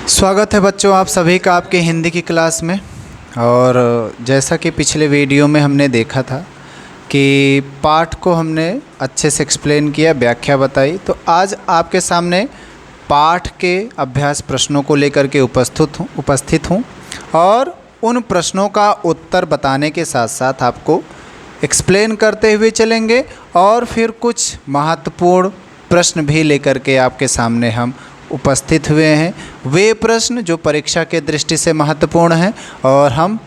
स्वागत है बच्चों आप सभी का आपके हिंदी की क्लास में। और जैसा कि पिछले वीडियो में हमने देखा था कि पाठ को हमने अच्छे से एक्सप्लेन किया, व्याख्या बताई, तो आज आपके सामने पाठ के अभ्यास प्रश्नों को लेकर के उपस्थित हूँ और उन प्रश्नों का उत्तर बताने के साथ साथ आपको एक्सप्लेन करते हुए चलेंगे और फिर कुछ महत्वपूर्ण प्रश्न भी लेकर के आपके सामने हम उपस्थित हुए हैं। वे प्रश्न जो परीक्षा के दृष्टि से महत्वपूर्ण हैं और हम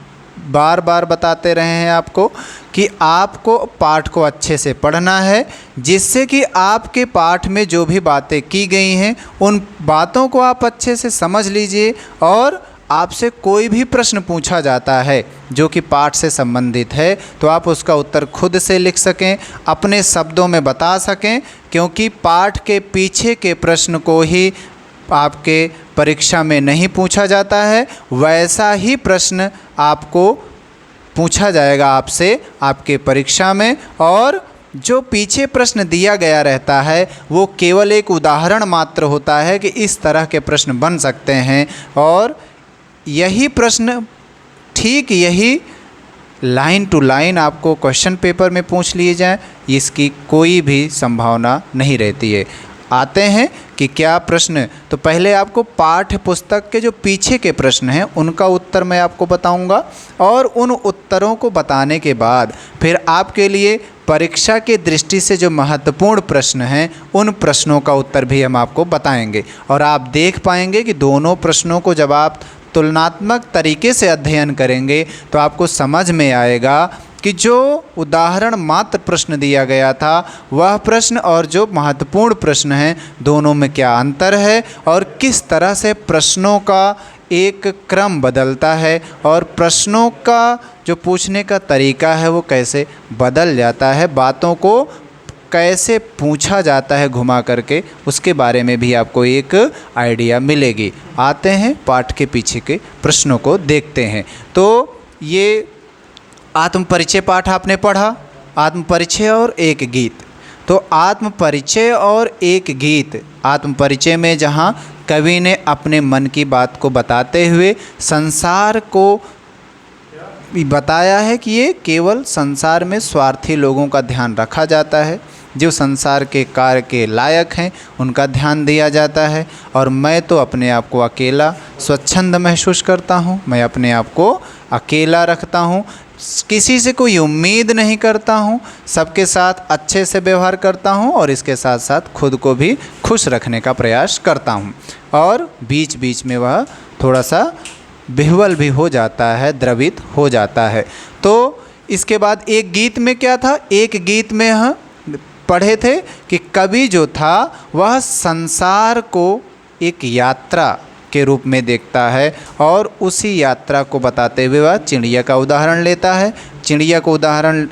बार बार बताते रहे हैं आपको कि आपको पाठ को अच्छे से पढ़ना है, जिससे कि आपके पाठ में जो भी बातें की गई हैं उन बातों को आप अच्छे से समझ लीजिए और आपसे कोई भी प्रश्न पूछा जाता है जो कि पाठ से संबंधित है तो आप उसका उत्तर खुद से लिख सकें, अपने शब्दों में बता सकें, क्योंकि पाठ के पीछे के प्रश्न को ही आपके परीक्षा में नहीं पूछा जाता है, वैसा ही प्रश्न आपको पूछा जाएगा आपसे आपके परीक्षा में। और जो पीछे प्रश्न दिया गया रहता है वो केवल एक उदाहरण मात्र होता है कि इस तरह के प्रश्न बन सकते हैं और यही प्रश्न ठीक यही लाइन टू लाइन आपको क्वेश्चन पेपर में पूछ लिए जाएं, इसकी कोई भी संभावना नहीं रहती है। आते हैं कि क्या प्रश्न, तो पहले आपको पाठ्य पुस्तक के जो पीछे के प्रश्न हैं उनका उत्तर मैं आपको बताऊंगा और उन उत्तरों को बताने के बाद फिर आपके लिए परीक्षा के दृष्टि से जो महत्वपूर्ण प्रश्न हैं उन प्रश्नों का उत्तर भी हम आपको बताएंगे। और आप देख पाएंगे कि दोनों प्रश्नों को जब आप तुलनात्मक तरीके से अध्ययन करेंगे तो आपको समझ में आएगा कि जो उदाहरण मात्र प्रश्न दिया गया था वह प्रश्न और जो महत्वपूर्ण प्रश्न हैं दोनों में क्या अंतर है और किस तरह से प्रश्नों का एक क्रम बदलता है और प्रश्नों का जो पूछने का तरीका है वो कैसे बदल जाता है, बातों को कैसे पूछा जाता है घुमा करके, उसके बारे में भी आपको एक आइडिया मिलेगी। आते हैं पाठ के पीछे के प्रश्नों को देखते हैं। तो ये आत्मपरिचय पाठ आपने पढ़ा, आत्मपरिचय और एक गीत। तो आत्मपरिचय और एक गीत, आत्मपरिचय में जहाँ कवि ने अपने मन की बात को बताते हुए संसार को बताया है कि ये केवल संसार में स्वार्थी लोगों का ध्यान रखा जाता है, जो संसार के कार्य के लायक हैं उनका ध्यान दिया जाता है, और मैं तो अपने आप को अकेला स्वच्छंद महसूस करता हूँ, मैं अपने आप को अकेला रखता हूँ, किसी से कोई उम्मीद नहीं करता हूँ, सबके साथ अच्छे से व्यवहार करता हूँ और इसके साथ साथ खुद को भी खुश रखने का प्रयास करता हूँ। और बीच बीच में वह थोड़ा सा विह्वल भी हो जाता है, द्रवित हो जाता है। तो इसके बाद एक गीत में क्या था, एक गीत में हम पढ़े थे कि कवि जो था वह संसार को एक यात्रा के रूप में देखता है और उसी यात्रा को बताते हुए वह चिड़िया का उदाहरण लेता है। चिड़िया को उदाहरण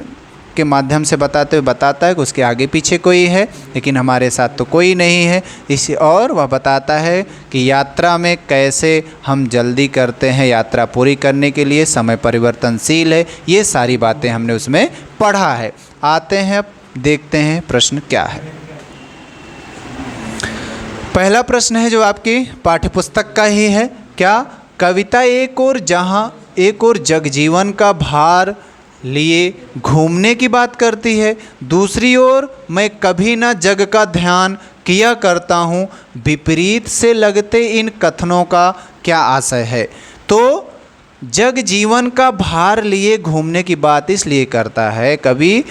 के माध्यम से बताते हुए बताता है कि उसके आगे पीछे कोई है लेकिन हमारे साथ तो कोई नहीं है इसी, और वह बताता है कि यात्रा में कैसे हम जल्दी करते हैं, यात्रा पूरी करने के लिए समय परिवर्तनशील है, ये सारी बातें हमने उसमें पढ़ा है। आते हैं देखते हैं प्रश्न क्या है। पहला प्रश्न है जो आपकी पाठ्यपुस्तक का ही है। क्या कविता एक और जगजीवन का भार लिए घूमने की बात करती है, दूसरी ओर मैं कभी ना जग का ध्यान किया करता हूँ, विपरीत से लगते इन कथनों का क्या आशय है। तो जग जीवन का भार लिए घूमने की बात इसलिए करता है कवि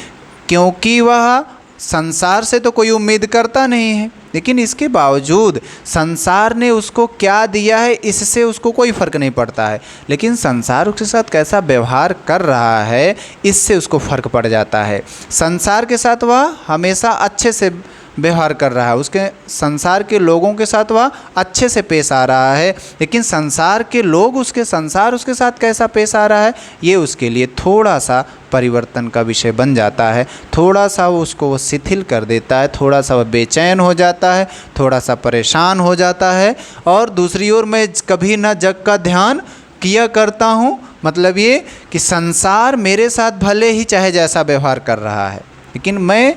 क्योंकि वह संसार से तो कोई उम्मीद करता नहीं है, लेकिन इसके बावजूद संसार ने उसको क्या दिया है इससे उसको कोई फ़र्क नहीं पड़ता है, लेकिन संसार उसके साथ कैसा व्यवहार कर रहा है इससे उसको फ़र्क पड़ जाता है। संसार के साथ वह हमेशा अच्छे से व्यवहार कर रहा है, उसके संसार के लोगों के साथ वह अच्छे से पेश आ रहा है, लेकिन संसार के लोग उसके साथ कैसा पेश आ रहा है ये उसके लिए थोड़ा सा परिवर्तन का विषय बन जाता है, थोड़ा सा वो शिथिल कर देता है, थोड़ा सा वह बेचैन हो जाता है, थोड़ा सा परेशान हो जाता है। और दूसरी ओर मैं कभी ना जग का ध्यान किया करता हूँ, मतलब ये कि संसार मेरे साथ भले ही चाहे जैसा व्यवहार कर रहा है लेकिन मैं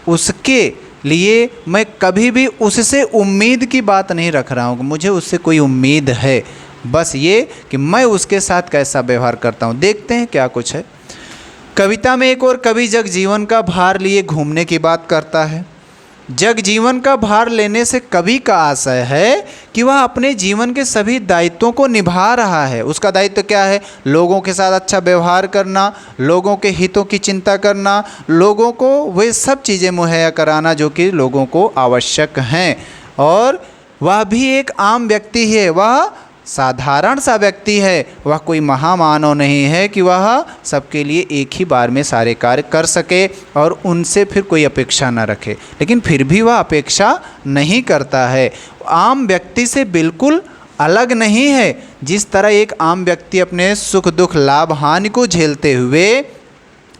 उसके लिए मैं कभी भी उससे उम्मीद की बात नहीं रख रहा हूँ कि मुझे उससे कोई उम्मीद है। बस ये कि मैं उसके साथ कैसा व्यवहार करता हूँ। देखते हैं क्या कुछ है। कविता में एक और कवि जग जीवन का भार लिए घूमने की बात करता है। जग जीवन का भार लेने से कवि का आशय है कि वह अपने जीवन के सभी दायित्वों को निभा रहा है। उसका दायित्व क्या है? लोगों के साथ अच्छा व्यवहार करना, लोगों के हितों की चिंता करना, लोगों को वे सब चीज़ें मुहैया कराना जो कि लोगों को आवश्यक हैं। और वह भी एक आम व्यक्ति है, वह साधारण सा व्यक्ति है, वह कोई महामानव नहीं है कि वह सबके लिए एक ही बार में सारे कार्य कर सके और उनसे फिर कोई अपेक्षा न रखे। लेकिन फिर भी वह अपेक्षा नहीं करता है। आम व्यक्ति से बिल्कुल अलग नहीं है। जिस तरह एक आम व्यक्ति अपने सुख दुख लाभ हानि को झेलते हुए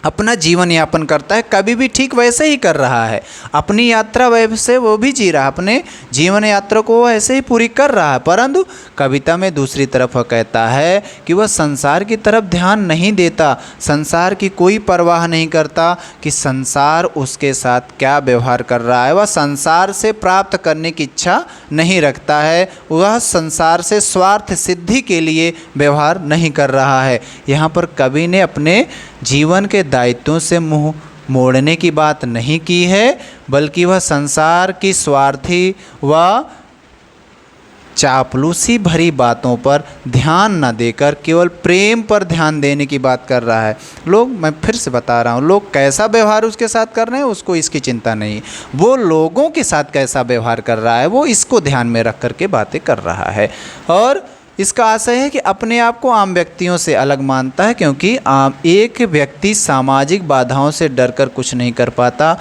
अपना जीवन यापन करता है, कभी भी ठीक वैसे ही कर रहा है। अपनी यात्रा वैसे वो भी जी रहा है, अपने जीवन यात्रा को वो ऐसे ही पूरी कर रहा है। परंतु कविता में दूसरी तरफ वह कहता है कि वह संसार की तरफ ध्यान नहीं देता, संसार की कोई परवाह नहीं करता कि संसार उसके साथ क्या व्यवहार कर रहा है। वह संसार से प्राप्त करने की इच्छा नहीं रखता है, वह संसार से स्वार्थ सिद्धि के लिए व्यवहार नहीं कर रहा है। यहाँ पर कवि ने अपने जीवन के दायित्वों से मुंह मोड़ने की बात नहीं की है, बल्कि वह संसार की स्वार्थी व चापलूसी भरी बातों पर ध्यान न देकर केवल प्रेम पर ध्यान देने की बात कर रहा है। लोग, मैं फिर से बता रहा हूँ, लोग कैसा व्यवहार उसके साथ कर रहे हैं उसको इसकी चिंता नहीं, वो लोगों के साथ कैसा व्यवहार कर रहा है वो इसको ध्यान में रख कर के बातें कर रहा है। और इसका आशय है कि अपने आप को आम व्यक्तियों से अलग मानता है, क्योंकि एक व्यक्ति सामाजिक बाधाओं से डरकर कुछ नहीं कर पाता,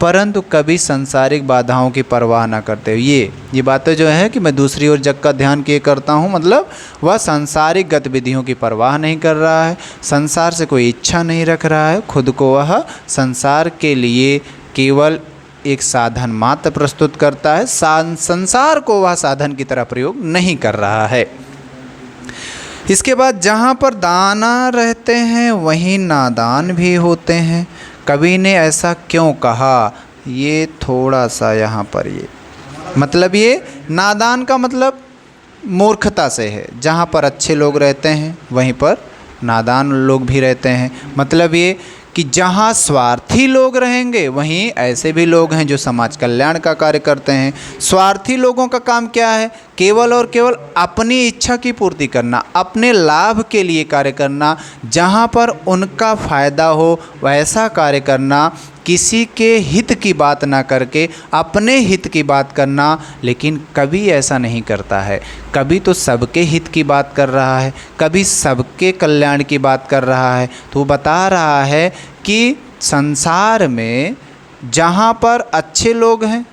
परंतु कभी सांसारिक बाधाओं की परवाह ना करते हुए ये बातें जो है कि मैं दूसरी ओर जग का ध्यान किए करता हूँ, मतलब वह सांसारिक गतिविधियों की परवाह नहीं कर रहा है, संसार से कोई इच्छा नहीं रख रहा है, खुद को वह संसार के लिए केवल एक साधन मात्र प्रस्तुत करता है, संसार को वह साधन की तरह प्रयोग नहीं कर रहा है। इसके बाद जहाँ पर दाना रहते हैं वहीं नादान भी होते हैं। कवि ने ऐसा क्यों कहा, ये थोड़ा सा यहाँ पर ये मतलब ये नादान का मतलब मूर्खता से है। जहाँ पर अच्छे लोग रहते हैं वहीं पर नादान लोग भी रहते हैं। मतलब ये कि जहाँ स्वार्थी लोग रहेंगे वहीं ऐसे भी लोग हैं जो समाज कल्याण का कार्य करते हैं। स्वार्थी लोगों का काम क्या है? केवल और केवल अपनी इच्छा की पूर्ति करना, अपने लाभ के लिए कार्य करना, जहाँ पर उनका फ़ायदा हो वैसा कार्य करना, किसी के हित की बात ना करके अपने हित की बात करना। लेकिन कभी ऐसा नहीं करता है, कभी तो सबके हित की बात कर रहा है, कभी सबके कल्याण की बात कर रहा है। तो बता रहा है कि संसार में जहाँ पर अच्छे लोग हैं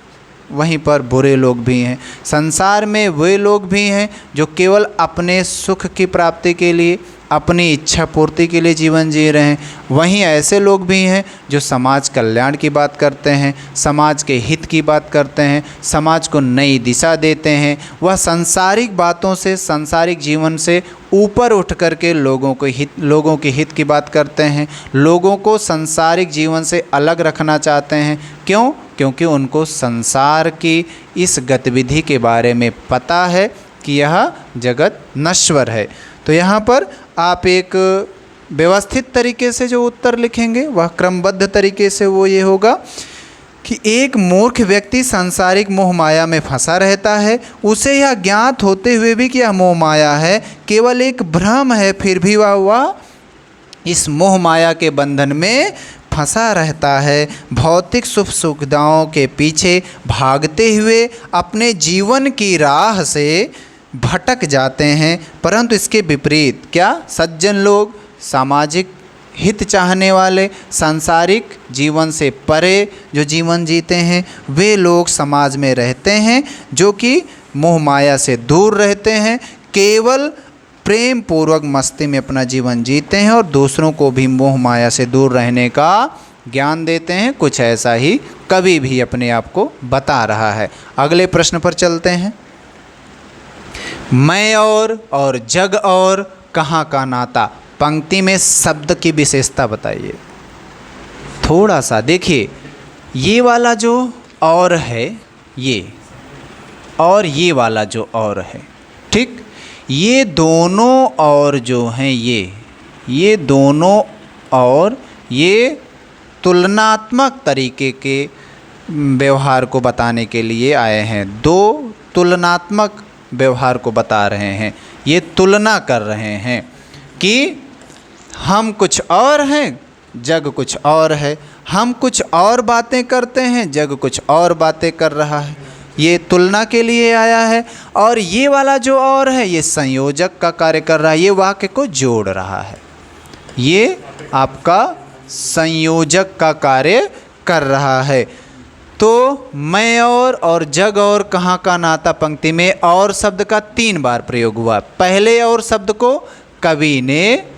वहीं पर बुरे लोग भी हैं। संसार में वे लोग भी हैं जो केवल अपने सुख की प्राप्ति के लिए, अपनी इच्छा पूर्ति के लिए जीवन जी रहे हैं, वहीं ऐसे लोग भी हैं जो समाज कल्याण की बात करते हैं, समाज के हित की बात करते हैं, समाज को नई दिशा देते हैं। वह सांसारिक बातों से, सांसारिक जीवन से ऊपर उठ कर के लोगों के हित की बात करते हैं, लोगों को सांसारिक जीवन से अलग रखना चाहते हैं। क्यों? क्योंकि उनको संसार की इस गतिविधि के बारे में पता है कि यह जगत नश्वर है। तो यहाँ पर आप एक व्यवस्थित तरीके से जो उत्तर लिखेंगे वह क्रमबद्ध तरीके से वो ये होगा कि एक मूर्ख व्यक्ति सांसारिक मोह माया में फंसा रहता है, उसे यह ज्ञात होते हुए भी कि यह मोह माया है, केवल एक भ्रम है, फिर भी वह इस मोह माया के बंधन में फंसा रहता है। भौतिक सुख सुविधाओं के पीछे भागते हुए अपने जीवन की राह से भटक जाते हैं। परंतु इसके विपरीत क्या सज्जन लोग, सामाजिक हित चाहने वाले, सांसारिक जीवन से परे जो जीवन जीते हैं, वे लोग समाज में रहते हैं जो कि मोह माया से दूर रहते हैं, केवल प्रेम पूर्वक मस्ती में अपना जीवन जीते हैं और दूसरों को भी मोह माया से दूर रहने का ज्ञान देते हैं। कुछ ऐसा ही कवि भी अपने आप को बता रहा है। अगले प्रश्न पर चलते हैं। मैं और जग और कहाँ का नाता, पंक्ति में शब्द की विशेषता बताइए। थोड़ा सा देखिए, ये वाला जो और है ये, और ये वाला जो और है, ठीक, ये दोनों और जो हैं ये दोनों और ये तुलनात्मक तरीके के व्यवहार को बताने के लिए आए हैं। दो तुलनात्मक व्यवहार को बता रहे हैं, ये तुलना कर रहे हैं कि हम कुछ और हैं, जग कुछ और है, हम कुछ और बातें करते हैं, जग कुछ और बातें कर रहा है। ये तुलना के लिए आया है। और ये वाला जो और है ये संयोजक का कार्य कर रहा है, ये वाक्य को जोड़ रहा है, ये आपका संयोजक का कार्य कर रहा है। तो मैं और जग और कहाँ का नाता पंक्ति में और शब्द का 3 बार प्रयोग हुआ। पहले और शब्द को कवि ने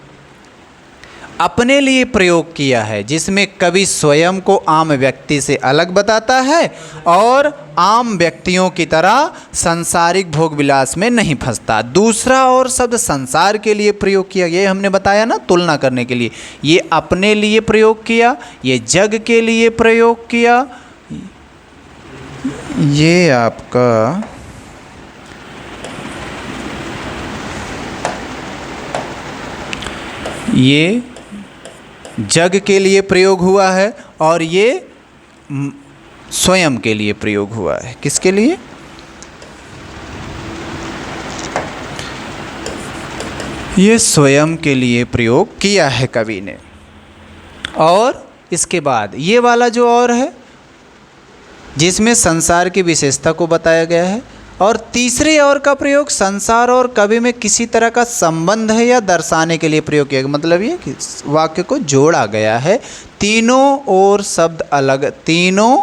अपने लिए प्रयोग किया है, जिसमें कवि स्वयं को आम व्यक्ति से अलग बताता है और आम व्यक्तियों की तरह सांसारिक भोग विलास में नहीं फंसता। दूसरा और शब्द संसार के लिए प्रयोग किया, ये हमने बताया ना, तुलना करने के लिए। ये अपने लिए प्रयोग किया, ये जग के लिए प्रयोग किया। ये आपका ये जग के लिए प्रयोग हुआ है और ये स्वयं के लिए प्रयोग हुआ है। किसके लिए? ये स्वयं के लिए प्रयोग किया है कवि ने। और इसके बाद ये वाला जो और है, जिसमें संसार की विशेषता को बताया गया है, और तीसरे और का प्रयोग संसार और कवि में किसी तरह का संबंध है या दर्शाने के लिए प्रयोग किया गया। मतलब ये कि वाक्य को जोड़ा गया है। तीनों और शब्द अलग, तीनों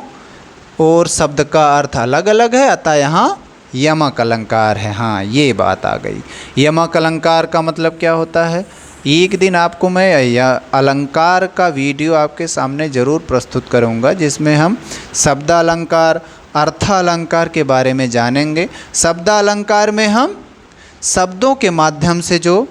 और शब्द का अर्थ अलग अलग है, अतः यहाँ यमक अलंकार है। हाँ, ये बात आ गई। यमक अलंकार का मतलब क्या होता है? एक दिन आपको मैं अलंकार का वीडियो आपके सामने ज़रूर प्रस्तुत करूँगा, जिसमें हम शब्द अलंकार, अर्थ अलंकार के बारे में जानेंगे। शब्द अलंकार में हम शब्दों के माध्यम से जो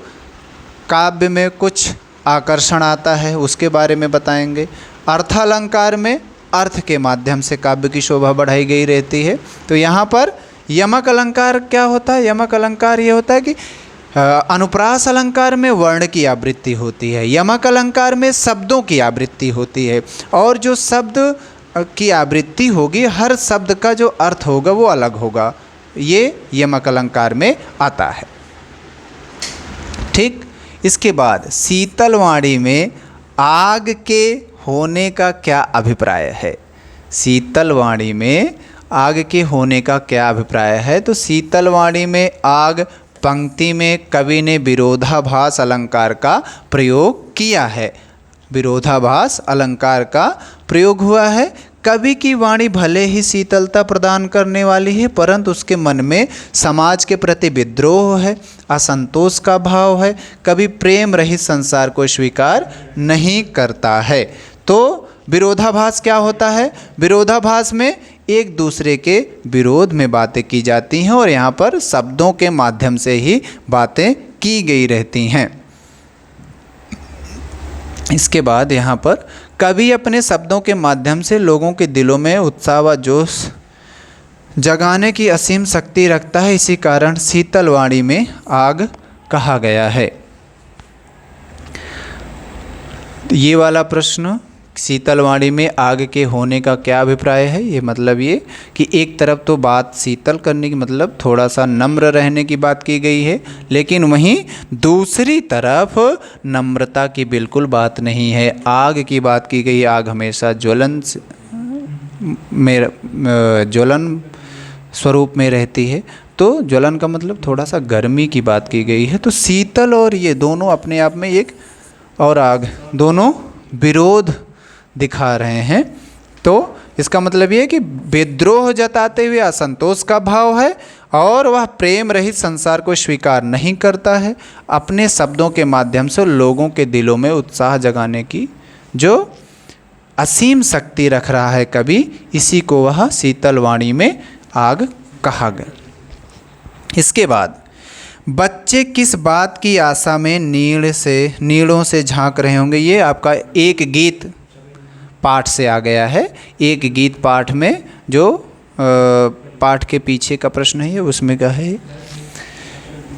काव्य में कुछ आकर्षण आता है उसके बारे में बताएंगे। अर्थ अलंकार में अर्थ के माध्यम से काव्य की शोभा बढ़ाई गई रहती है। तो यहाँ पर यमक अलंकार क्या होता है? यमक अलंकार ये होता है कि अनुप्रास अलंकार में वर्ण की आवृत्ति होती है, यमक अलंकार में शब्दों की आवृत्ति होती है, और जो शब्द की आवृत्ति होगी, हर शब्द का जो अर्थ होगा वो अलग होगा। ये यमक अलंकार में आता है। ठीक, इसके बाद शीतल वाणी में आग के होने का क्या अभिप्राय है? शीतल वाणी में आग के होने का क्या अभिप्राय है? तो शीतल वाणी में आग पंक्ति में कवि ने विरोधाभास अलंकार का प्रयोग किया है। विरोधाभास अलंकार का प्रयोग हुआ है। कवि की वाणी भले ही शीतलता प्रदान करने वाली है, परंतु उसके मन में समाज के प्रति विद्रोह है, असंतोष का भाव है। कवि प्रेम रहित संसार को स्वीकार नहीं करता है। तो विरोधाभास क्या होता है? विरोधाभास में एक दूसरे के विरोध में बातें की जाती हैं और यहाँ पर शब्दों के माध्यम से ही बातें की गई रहती हैं। इसके बाद यहाँ पर कवि अपने शब्दों के माध्यम से लोगों के दिलों में उत्साह व जोश जगाने की असीम शक्ति रखता है। इसी कारण शीतल वाणी में आग कहा गया है। ये वाला प्रश्न, शीतल वाणी में आग के होने का क्या अभिप्राय है? ये मतलब ये कि एक तरफ तो बात शीतल करने की मतलब थोड़ा सा नम्र रहने की बात की गई है, लेकिन वहीं दूसरी तरफ नम्रता की बिल्कुल बात नहीं है। आग की बात की गई। आग हमेशा ज्वलन स्वरूप में रहती है, तो ज्वलन का मतलब थोड़ा सा गर्मी की बात की गई है। तो शीतल और ये दोनों अपने आप में एक, और आग दोनों विरोध दिखा रहे हैं। तो इसका मतलब ये है कि विद्रोह जताते हुए असंतोष का भाव है और वह प्रेम रहित संसार को स्वीकार नहीं करता है। अपने शब्दों के माध्यम से लोगों के दिलों में उत्साह जगाने की जो असीम शक्ति रख रहा है कवि, इसी को वह शीतल वाणी में आग कहा गया। इसके बाद बच्चे किस बात की आशा में नीड़ों से झांक रहे होंगे? ये आपका एक गीत पाठ से आ गया है। एक गीत पाठ में जो पाठ के पीछे का प्रश्न है उसमें क्या है,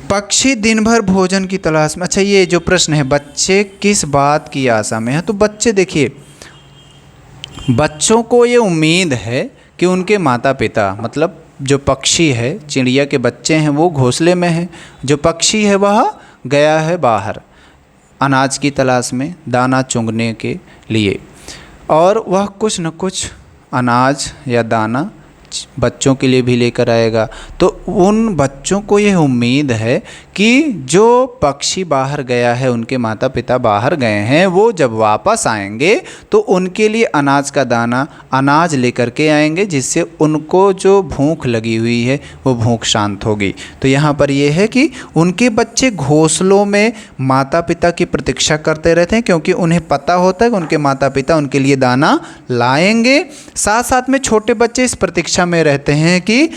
पक्षी दिन भर भोजन की तलाश में। अच्छा, ये जो प्रश्न है बच्चे किस बात की आशा में है, तो बच्चे देखिए, बच्चों को ये उम्मीद है कि उनके माता पिता, मतलब जो पक्षी है, चिड़िया के बच्चे हैं वो घोंसले में हैं, जो पक्षी है वह गया है बाहर अनाज की तलाश में, दाना चुगने के लिए, और वह कुछ न कुछ अनाज या दाना बच्चों के लिए भी लेकर आएगा। तो उन बच्चों को यह उम्मीद है कि जो पक्षी बाहर गया है, उनके माता पिता बाहर गए हैं, वो जब वापस आएंगे तो उनके लिए अनाज का दाना, अनाज लेकर के आएंगे, जिससे उनको जो भूख लगी हुई है वो भूख शांत होगी। तो यहाँ पर यह है कि उनके बच्चे घोंसलों में माता पिता की प्रतीक्षा करते रहते हैं, क्योंकि उन्हें पता होता है कि उनके माता पिता उनके लिए दाना लाएंगे। साथ साथ में छोटे बच्चे इस प्रतीक्षा में रहते हैं कि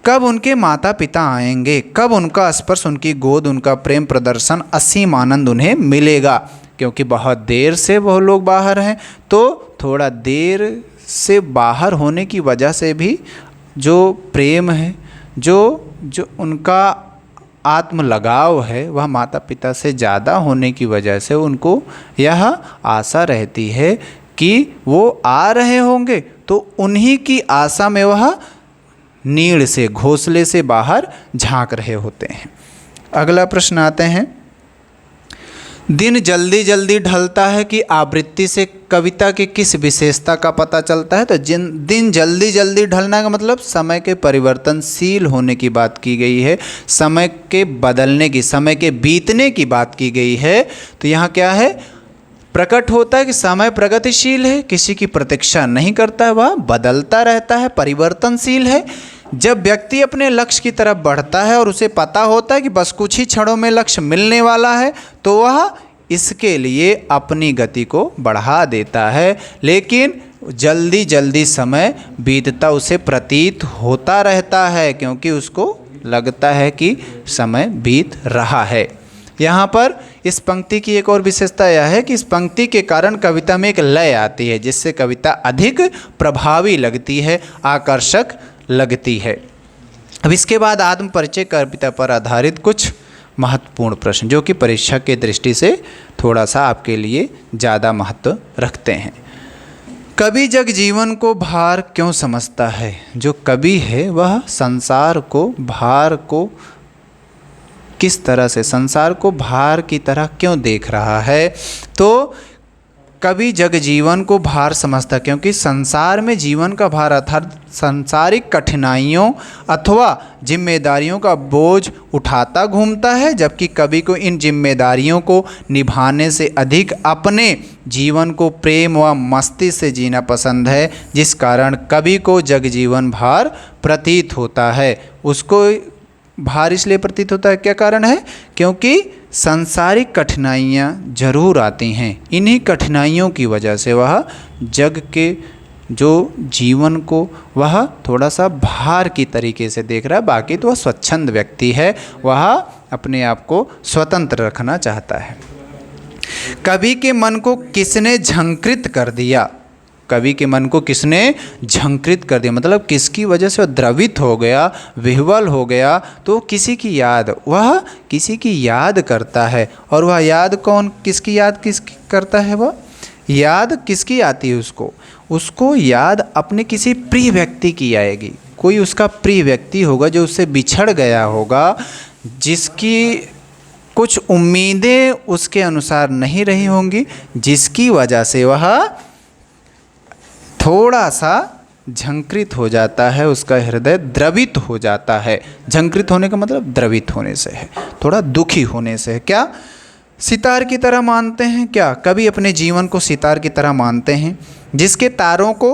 कब उनके माता पिता आएंगे, कब उनका स्पर्श, उनकी गोद, उनका प्रेम प्रदर्शन, असीम आनंद उन्हें मिलेगा, क्योंकि बहुत देर से वह लोग बाहर हैं। तो थोड़ा देर से बाहर होने की वजह से भी जो प्रेम है, जो उनका आत्म लगाव है, वह माता पिता से ज़्यादा होने की वजह से उनको यह आशा रहती है कि वो आ रहे होंगे, तो उन्हीं की आशा में वह नीड़ से, घोंसले से बाहर झांक रहे होते हैं। अगला प्रश्न आते हैं, दिन जल्दी जल्दी ढलता है कि आवृत्ति से कविता की किस विशेषता का पता चलता है। तो दिन जल्दी जल्दी ढलना का मतलब समय के परिवर्तनशील होने की बात की गई है, समय के बदलने की, समय के बीतने की बात की गई है। तो यहाँ क्या है, प्रकट होता है कि समय प्रगतिशील है, किसी की प्रतीक्षा नहीं करता है, वह बदलता रहता है, परिवर्तनशील है। जब व्यक्ति अपने लक्ष्य की तरफ बढ़ता है और उसे पता होता है कि बस कुछ ही क्षणों में लक्ष्य मिलने वाला है, तो वह इसके लिए अपनी गति को बढ़ा देता है। लेकिन जल्दी जल्दी समय बीतता उसे प्रतीत होता रहता है, क्योंकि उसको लगता है कि समय बीत रहा है। यहाँ पर इस पंक्ति की एक और विशेषता यह है कि इस पंक्ति के कारण कविता में एक लय आती है, जिससे कविता अधिक प्रभावी लगती है, आकर्षक लगती है। अब इसके बाद आत्म परिचय कविता पर आधारित कुछ महत्वपूर्ण प्रश्न, जो कि परीक्षा के दृष्टि से थोड़ा सा आपके लिए ज़्यादा महत्व रखते हैं। कवि जग जीवन को भार क्यों समझता है। जो कवि है वह संसार को, भार को किस तरह से, संसार को भार की तरह क्यों देख रहा है। तो कवि जग जीवन को भार समझता, क्योंकि संसार में जीवन का भार अर्थात सांसारिक कठिनाइयों अथवा जिम्मेदारियों का बोझ उठाता घूमता है, जबकि कवि को इन जिम्मेदारियों को निभाने से अधिक अपने जीवन को प्रेम व मस्ती से जीना पसंद है, जिस कारण कवि को जग जीवन भार प्रतीत होता है। उसको भार इसलिए प्रतीत होता है, क्या कारण है, क्योंकि सांसारिक कठिनाइयाँ जरूर आती हैं। इन्हीं कठिनाइयों की वजह से वह जग के जो जीवन को वह थोड़ा सा भार की तरीके से देख रहा है। बाकी तो वह स्वच्छंद व्यक्ति है, वह अपने आप को स्वतंत्र रखना चाहता है। कवि के मन को किसने झंकृत कर दिया। कवि के मन को किसने झंकृत कर दिया, मतलब किसकी वजह से वह द्रवित हो गया, विह्वल हो गया। तो किसी की याद, वह किसी की याद करता है। और वह याद कौन, किसकी याद किसकी करता है, वह याद किसकी आती है उसको याद अपने किसी प्रिय व्यक्ति की आएगी। कोई उसका प्रिय व्यक्ति होगा जो उससे बिछड़ गया होगा, जिसकी कुछ उम्मीदें उसके अनुसार नहीं रही होंगी, जिसकी वजह से वह थोड़ा सा झंकृत हो जाता है, उसका हृदय द्रवित हो जाता है। झंकृत होने का मतलब द्रवित होने से है, थोड़ा दुखी होने से है। क्या सितार की तरह मानते हैं, क्या कवि अपने जीवन को सितार की तरह मानते हैं, जिसके तारों को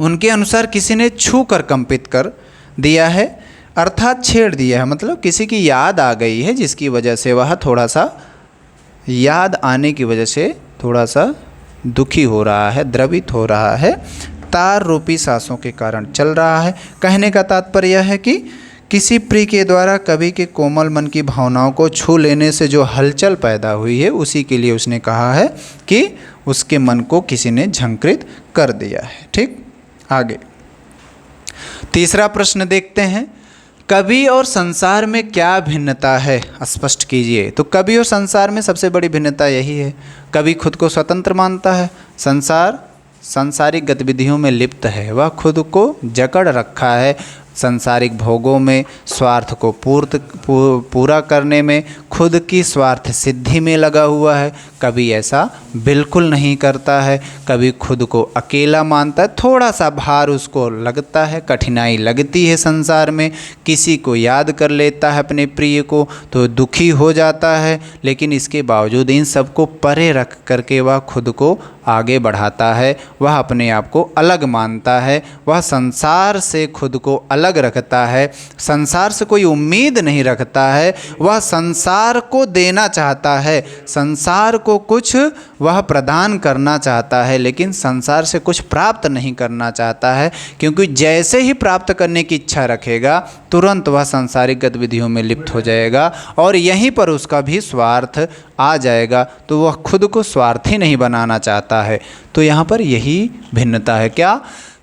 उनके अनुसार किसी ने छू कर कंपित कर दिया है, अर्थात छेड़ दिया है। मतलब किसी की याद आ गई है, जिसकी वजह से वह थोड़ा सा, याद आने की वजह से थोड़ा सा दुखी हो रहा है, द्रवित हो रहा है, तार रूपी सांसों के कारण चल रहा है। कहने का तात्पर्य यह है कि किसी प्रिय के द्वारा कवि के कोमल मन की भावनाओं को छू लेने से जो हलचल पैदा हुई है, उसी के लिए उसने कहा है कि उसके मन को किसी ने झंकृत कर दिया है। ठीक, आगे तीसरा प्रश्न देखते हैं, कवि और संसार में क्या भिन्नता है, स्पष्ट कीजिए। तो कवि और संसार में सबसे बड़ी भिन्नता यही है, कवि खुद को स्वतंत्र मानता है, संसार सांसारिक गतिविधियों में लिप्त है, वह खुद को जकड़ रखा है सांसारिक भोगों में, स्वार्थ को पूरा करने में, खुद की स्वार्थ सिद्धि में लगा हुआ है। कभी ऐसा बिल्कुल नहीं करता है, कभी खुद को अकेला मानता है, थोड़ा सा भार उसको लगता है, कठिनाई लगती है संसार में, किसी को याद कर लेता है अपने प्रिय को तो दुखी हो जाता है, लेकिन इसके बावजूद इन सबको परे रख करके वह खुद को आगे बढ़ाता है, वह अपने आप को अलग मानता है, वह संसार से खुद को अलग रखता है, संसार से कोई उम्मीद नहीं रखता है, वह संसार को देना चाहता है, संसार को कुछ वह प्रदान करना चाहता है, लेकिन संसार से कुछ प्राप्त नहीं करना चाहता है, क्योंकि जैसे ही प्राप्त करने की इच्छा रखेगा तुरंत वह सांसारिक गतिविधियों में लिप्त हो जाएगा और यहीं पर उसका भी स्वार्थ आ जाएगा, तो वह खुद को स्वार्थी नहीं बनाना चाहता है। तो यहाँ पर यही भिन्नता है। क्या?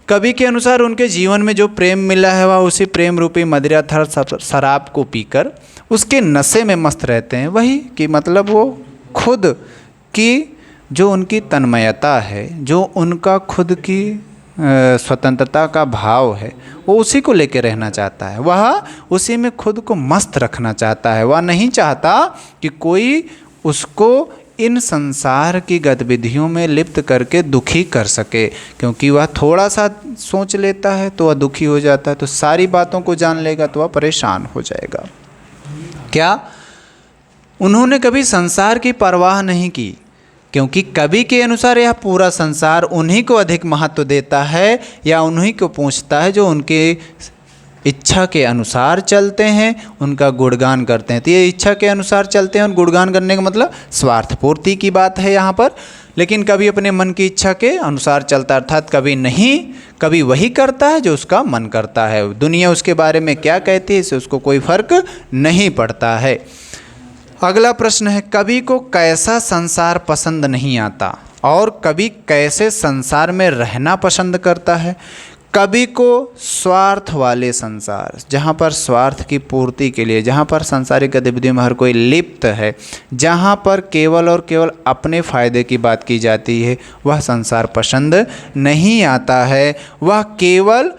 कवि के अनुसार उनके जीवन में जो प्रेम मिला है वह उसी प्रेम रूपी मदिरा अर्थात शराब को पीकर उसके नशे में मस्त रहते हैं। वही कि मतलब वो खुद की जो उनकी तन्मयता है, जो उनका खुद की स्वतंत्रता का भाव है, वो उसी को लेकर रहना चाहता है, वह उसी में खुद को मस्त रखना चाहता है। वह नहीं चाहता कि कोई उसको इन संसार की गतिविधियों में लिप्त करके दुखी कर सके, क्योंकि वह थोड़ा सा सोच लेता है तो वह दुखी हो जाता है, तो सारी बातों को जान लेगा तो वह परेशान हो जाएगा। क्या? उन्होंने कभी संसार की परवाह नहीं की, क्योंकि कवि के अनुसार यह पूरा संसार उन्हीं को अधिक महत्व देता है या उन्हीं को पूछता है जो उनके इच्छा के अनुसार चलते हैं, उनका गुणगान करते हैं। तो ये इच्छा के अनुसार चलते हैं और गुणगान करने का मतलब स्वार्थ पूर्ति की बात है यहाँ पर। लेकिन कभी अपने मन की इच्छा के अनुसार चलता, अर्थात कभी नहीं, कभी वही करता है जो उसका मन करता है। दुनिया उसके बारे में क्या कहती है इससे उसको कोई फर्क नहीं पड़ता है। अगला प्रश्न है, कवि को कैसा संसार पसंद नहीं आता और कवि कैसे संसार में रहना पसंद करता है? कवि को स्वार्थ वाले संसार, जहाँ पर स्वार्थ की पूर्ति के लिए, जहाँ पर सांसारिक गतिविधियों में हर कोई लिप्त है, जहाँ पर केवल और केवल अपने फ़ायदे की बात की जाती है, वह संसार पसंद नहीं आता है। वह केवल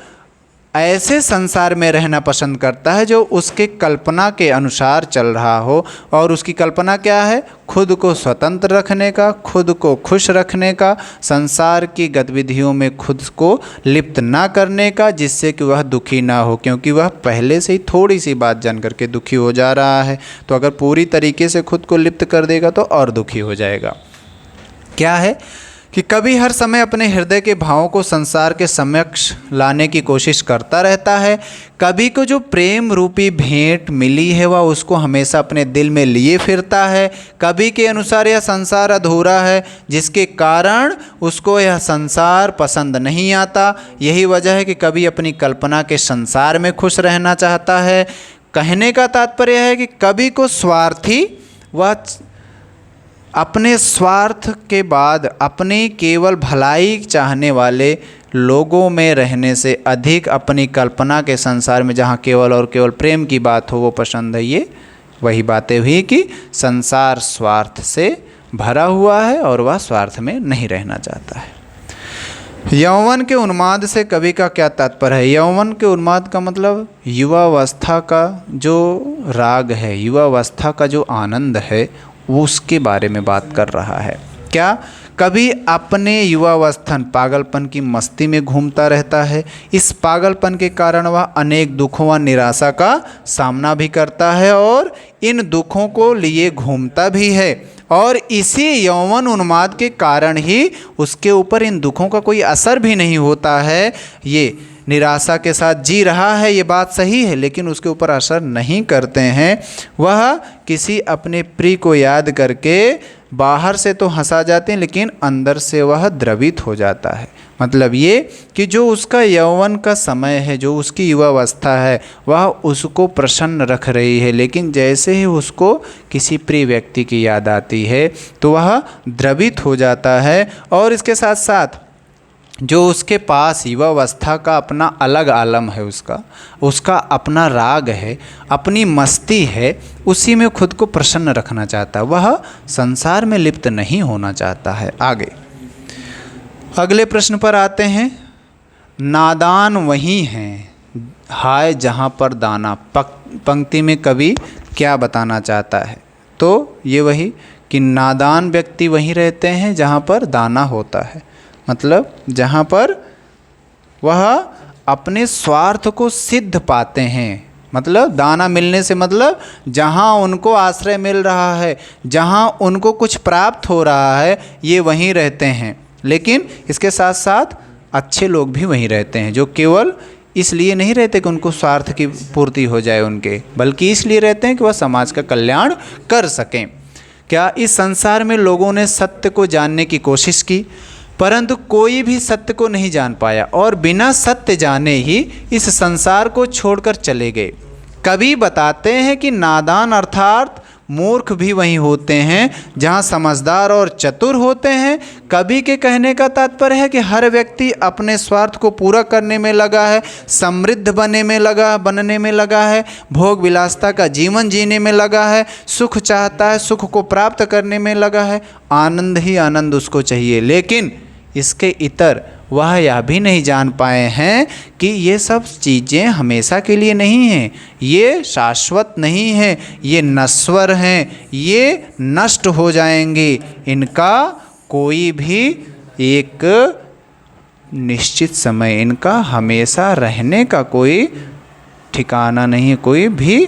ऐसे संसार में रहना पसंद करता है जो उसके कल्पना के अनुसार चल रहा हो, और उसकी कल्पना क्या है? खुद को स्वतंत्र रखने का, खुद को खुश रखने का, संसार की गतिविधियों में खुद को लिप्त ना करने का, जिससे कि वह दुखी ना हो, क्योंकि वह पहले से ही थोड़ी सी बात जान करके दुखी हो जा रहा है। तो अगर पूरी तरीके से खुद को लिप्त कर देगा तो और दुखी हो जाएगा। क्या है कि कवि हर समय अपने हृदय के भावों को संसार के समक्ष लाने की कोशिश करता रहता है। कवि को जो प्रेम रूपी भेंट मिली है वह उसको हमेशा अपने दिल में लिए फिरता है। कवि के अनुसार यह संसार अधूरा है, जिसके कारण उसको यह संसार पसंद नहीं आता। यही वजह है कि कवि अपनी कल्पना के संसार में खुश रहना चाहता है। कहने का तात्पर्य है कि कवि को स्वार्थी व अपने स्वार्थ के बाद अपनी केवल भलाई चाहने वाले लोगों में रहने से अधिक अपनी कल्पना के संसार में, जहाँ केवल और केवल प्रेम की बात हो, वो पसंद है। ये वही बातें हुई कि संसार स्वार्थ से भरा हुआ है और वह स्वार्थ में नहीं रहना चाहता है। यौवन के उन्माद से कवि का क्या तात्पर्य है? यौवन के उन्माद का मतलब युवावस्था का जो राग है, युवावस्था का जो आनंद है, वो उसके बारे में बात कर रहा है। क्या? कभी अपने युवावस्थान पागलपन की मस्ती में घूमता रहता है। इस पागलपन के कारण वह अनेक दुखों व निराशा का सामना भी करता है और इन दुखों को लिए घूमता भी है, और इसी यौवन उन्माद के कारण ही उसके ऊपर इन दुखों का कोई असर भी नहीं होता है। ये निराशा के साथ जी रहा है, ये बात सही है, लेकिन उसके ऊपर असर नहीं करते हैं। वह किसी अपने प्रिय को याद करके बाहर से तो हंसा जाते हैं, लेकिन अंदर से वह द्रवित हो जाता है। मतलब ये कि जो उसका यौवन का समय है, जो उसकी युवावस्था है, वह उसको प्रसन्न रख रही है, लेकिन जैसे ही उसको किसी प्रिय व्यक्ति की याद आती है तो वह द्रवित हो जाता है। और इसके साथ साथ जो उसके पास युवावस्था का अपना अलग आलम है, उसका अपना राग है, अपनी मस्ती है, उसी में खुद को प्रसन्न रखना चाहता है, वह संसार में लिप्त नहीं होना चाहता है। आगे अगले प्रश्न पर आते हैं। नादान वही हैं हाय जहाँ पर दाना। पंक्ति में कवि क्या बताना चाहता है? तो ये वही कि नादान व्यक्ति वहीं रहते हैं जहाँ पर दाना होता है, मतलब जहाँ पर वह अपने स्वार्थ को सिद्ध पाते हैं। मतलब दाना मिलने से मतलब जहाँ उनको आश्रय मिल रहा है, जहाँ उनको कुछ प्राप्त हो रहा है, ये वहीं रहते हैं। लेकिन इसके साथ साथ अच्छे लोग भी वहीं रहते हैं, जो केवल इसलिए नहीं रहते कि उनको स्वार्थ की पूर्ति हो जाए उनके, बल्कि इसलिए रहते हैं कि वह समाज का कल्याण कर सकें। क्या इस संसार में लोगों ने सत्य को जानने की कोशिश की, परंतु कोई भी सत्य को नहीं जान पाया और बिना सत्य जाने ही इस संसार को छोड़कर चले गए। कवि बताते हैं कि नादान अर्थात मूर्ख भी वहीं होते हैं जहां समझदार और चतुर होते हैं। कवि के कहने का तात्पर्य है कि हर व्यक्ति अपने स्वार्थ को पूरा करने में लगा है, समृद्ध बनने में लगा है, भोग विलासता का जीवन जीने में लगा है, सुख चाहता है, सुख को प्राप्त करने में लगा है, आनंद ही आनंद उसको चाहिए। लेकिन इसके इतर वह यह भी नहीं जान पाए हैं कि ये सब चीज़ें हमेशा के लिए नहीं हैं, ये शाश्वत नहीं हैं, ये नश्वर हैं, ये नष्ट हो जाएंगे, इनका कोई भी एक निश्चित समय, इनका हमेशा रहने का कोई ठिकाना नहीं, कोई भी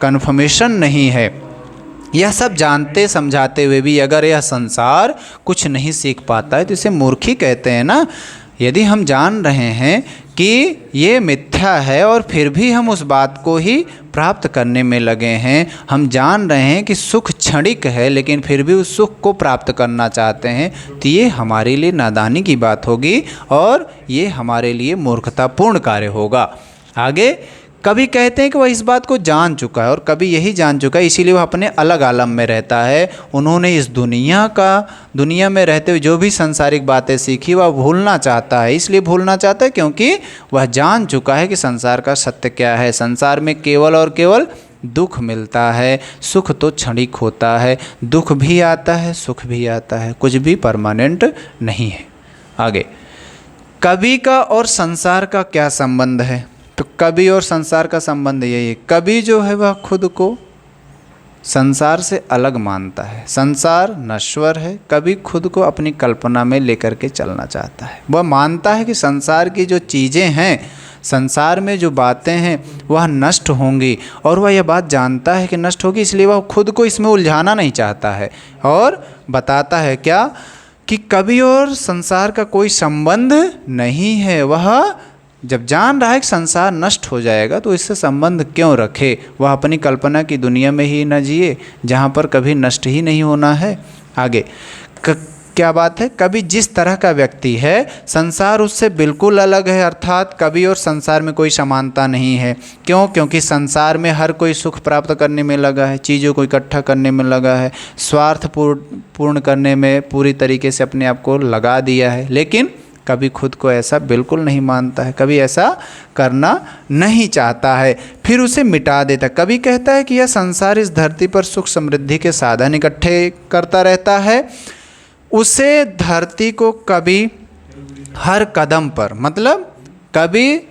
कन्फर्मेशन नहीं है। यह सब जानते समझाते हुए भी अगर यह संसार कुछ नहीं सीख पाता है तो इसे मूर्ख ही कहते हैं ना। यदि हम जान रहे हैं कि ये मिथ्या है और फिर भी हम उस बात को ही प्राप्त करने में लगे हैं, हम जान रहे हैं कि सुख क्षणिक है लेकिन फिर भी उस सुख को प्राप्त करना चाहते हैं, तो ये हमारे लिए नादानी की बात होगी और ये हमारे लिए मूर्खतापूर्ण कार्य होगा। आगे कभी कहते हैं कि वह इस बात को जान चुका है और कभी यही जान चुका है, इसीलिए वह अपने अलग आलम में रहता है। उन्होंने इस दुनिया में रहते हुए जो भी सांसारिक बातें सीखी वह भूलना चाहता है। इसलिए भूलना चाहता है क्योंकि वह जान चुका है कि संसार का सत्य क्या है। संसार में केवल और केवल दुख मिलता है, सुख तो क्षणिक होता है, दुख भी आता है, सुख भी आता है, कुछ भी परमानेंट नहीं है। आगे कवि का और संसार का क्या संबंध है? तो कवि और संसार का संबंध यही है, कवि जो है वह खुद को संसार से अलग मानता है, संसार नश्वर है, कवि खुद को अपनी कल्पना में लेकर के चलना चाहता है। वह मानता है कि संसार की जो चीज़ें हैं, संसार में जो बातें हैं वह नष्ट होंगी और वह यह बात जानता है कि नष्ट होगी, इसलिए वह खुद को इसमें उलझाना नहीं चाहता है और बताता है क्या कि कवि और संसार का कोई संबंध नहीं है। वह जब जान रहा है कि संसार नष्ट हो जाएगा तो इससे संबंध क्यों रखे, वह अपनी कल्पना की दुनिया में ही न जिए जहाँ पर कभी नष्ट ही नहीं होना है। आगे क्या बात है, कवि जिस तरह का व्यक्ति है संसार उससे बिल्कुल अलग है, अर्थात कवि और संसार में कोई समानता नहीं है। क्यों? क्योंकि संसार में हर कोई सुख प्राप्त करने में लगा है, चीज़ों को इकट्ठा करने में लगा है, स्वार्थ पूर्ण करने में पूरी तरीके से अपने आप को लगा दिया है। लेकिन कभी खुद को ऐसा बिल्कुल नहीं मानता है, कभी ऐसा करना नहीं चाहता है, फिर उसे मिटा देता। कभी कहता है कि यह संसार इस धरती पर सुख समृद्धि के साधन इकट्ठे करता रहता है, उसे धरती को कभी हर कदम पर, मतलब कभी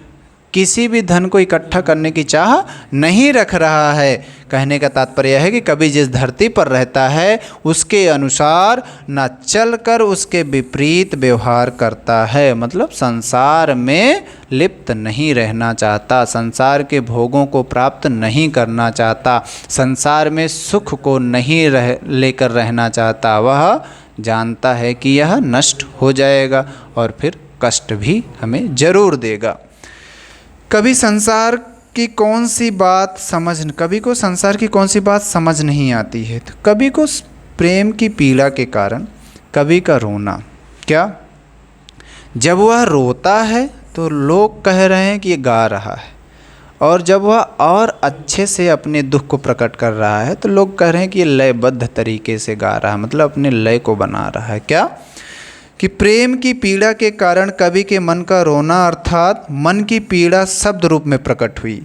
किसी भी धन को इकट्ठा करने की चाह नहीं रख रहा है। कहने का तात्पर्य है कि कभी जिस धरती पर रहता है उसके अनुसार न चलकर उसके विपरीत व्यवहार करता है, मतलब संसार में लिप्त नहीं रहना चाहता, संसार के भोगों को प्राप्त नहीं करना चाहता, संसार में सुख को नहीं लेकर रहना चाहता। वह जानता है कि यह नष्ट हो जाएगा और फिर कष्ट भी हमें जरूर देगा। कभी संसार की कौन सी बात कभी को संसार की कौन सी बात समझ नहीं आती है, तो कभी को प्रेम की पीड़ा के कारण कभी का रोना। क्या? जब वह रोता है तो लोग कह रहे हैं कि ये गा रहा है, और जब वह और अच्छे से अपने दुख को प्रकट कर रहा है तो लोग कह रहे हैं कि ये लयबद्ध तरीके से गा रहा है, मतलब अपने लय को बना रहा है। क्या? कि प्रेम की पीड़ा के कारण कवि के मन का रोना अर्थात मन की पीड़ा शब्द रूप में प्रकट हुई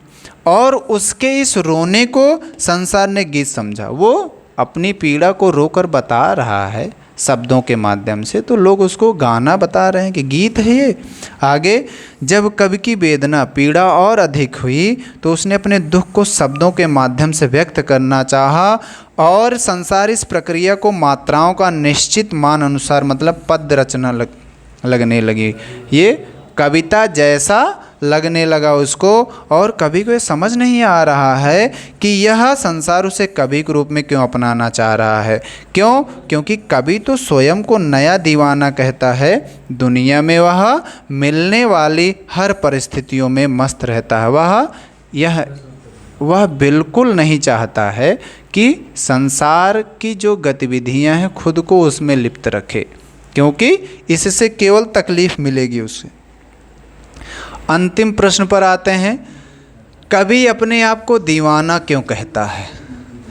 और उसके इस रोने को संसार ने गीत समझा। वो अपनी पीड़ा को रोकर बता रहा है शब्दों के माध्यम से, तो लोग उसको गाना बता रहे हैं कि गीत है ये। आगे जब कवि की वेदना पीड़ा और अधिक हुई तो उसने अपने दुख को शब्दों के माध्यम से व्यक्त करना चाहा और संसार इस प्रक्रिया को मात्राओं का निश्चित मान अनुसार मतलब पद रचना लगने लगी। ये कविता जैसा लगने लगा उसको, और कवि को ये समझ नहीं आ रहा है कि यह संसार उसे कवि के रूप में क्यों अपनाना चाह रहा है। क्यों? क्योंकि कवि तो स्वयं को नया दीवाना कहता है। दुनिया में वह मिलने वाली हर परिस्थितियों में मस्त रहता है। वह बिल्कुल नहीं चाहता है कि संसार की जो गतिविधियां हैं खुद को उसमें लिप्त रखे, क्योंकि इससे केवल तकलीफ मिलेगी उसे। अंतिम प्रश्न पर आते हैं, कवि अपने आप को दीवाना क्यों कहता है?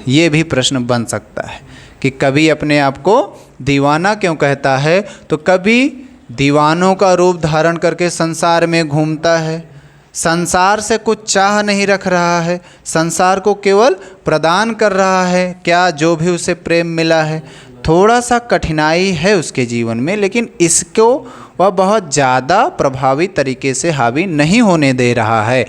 ये भी प्रश्न बन सकता है कि कवि अपने आप को दीवाना क्यों कहता है। तो कवि दीवानों का रूप धारण करके संसार में घूमता है, संसार से कुछ चाह नहीं रख रहा है, संसार को केवल प्रदान कर रहा है क्या जो भी उसे प्रेम मिला है। थोड़ा सा कठिनाई है उसके जीवन में, लेकिन इसको वह बहुत ज़्यादा प्रभावी तरीके से हावी नहीं होने दे रहा है।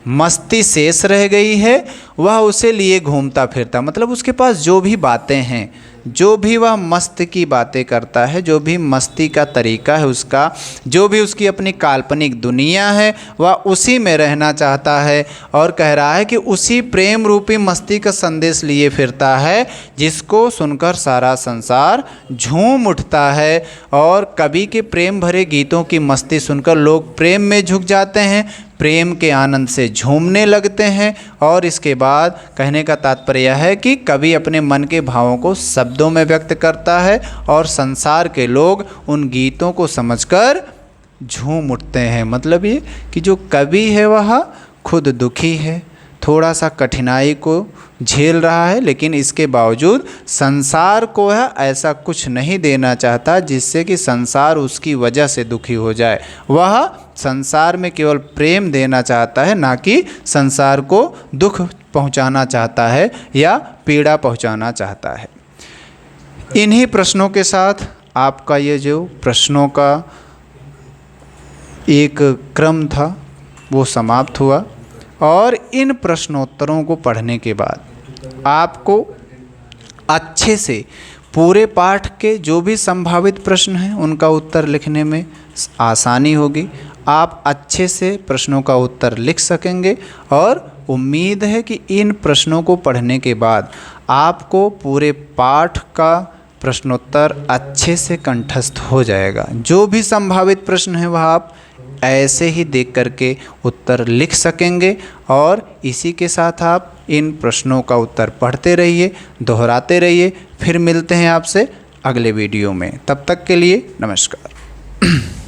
मस्ती शेष रह गई है, वह उसे लिए घूमता फिरता, मतलब उसके पास जो भी बातें हैं, जो भी वह मस्त की बातें करता है, जो भी मस्ती का तरीका है उसका, जो भी उसकी अपनी काल्पनिक दुनिया है, वह उसी में रहना चाहता है और कह रहा है कि उसी प्रेम रूपी मस्ती का संदेश लिए फिरता है जिसको सुनकर सारा संसार झूम उठता है। और कवि के प्रेम भरे गीतों की मस्ती सुनकर लोग प्रेम में झुक जाते हैं, प्रेम के आनंद से झूमने लगते हैं। और इसके बाद कहने का तात्पर्य यह है कि कवि अपने मन के भावों को शब्दों में व्यक्त करता है और संसार के लोग उन गीतों को समझकर झूम उठते हैं। मतलब ये कि जो कवि है वह खुद दुखी है, थोड़ा सा कठिनाई को झेल रहा है, लेकिन इसके बावजूद संसार को है ऐसा कुछ नहीं देना चाहता जिससे कि संसार उसकी वजह से दुखी हो जाए। वह संसार में केवल प्रेम देना चाहता है, ना कि संसार को दुख पहुंचाना चाहता है या पीड़ा पहुंचाना चाहता है। इन्हीं प्रश्नों के साथ आपका ये जो प्रश्नों का एक क्रम था वो समाप्त हुआ, और इन प्रश्नोत्तरों को पढ़ने के बाद आपको अच्छे से पूरे पाठ के जो भी संभावित प्रश्न हैं उनका उत्तर लिखने में आसानी होगी। आप अच्छे से प्रश्नों का उत्तर लिख सकेंगे और उम्मीद है कि इन प्रश्नों को पढ़ने के बाद आपको पूरे पाठ का प्रश्नोत्तर अच्छे से कंठस्थ हो जाएगा। जो भी संभावित प्रश्न है वह आप ऐसे ही देख करके उत्तर लिख सकेंगे, और इसी के साथ आप इन प्रश्नों का उत्तर पढ़ते रहिए, दोहराते रहिए। फिर मिलते हैं आपसे अगले वीडियो में, तब तक के लिए नमस्कार।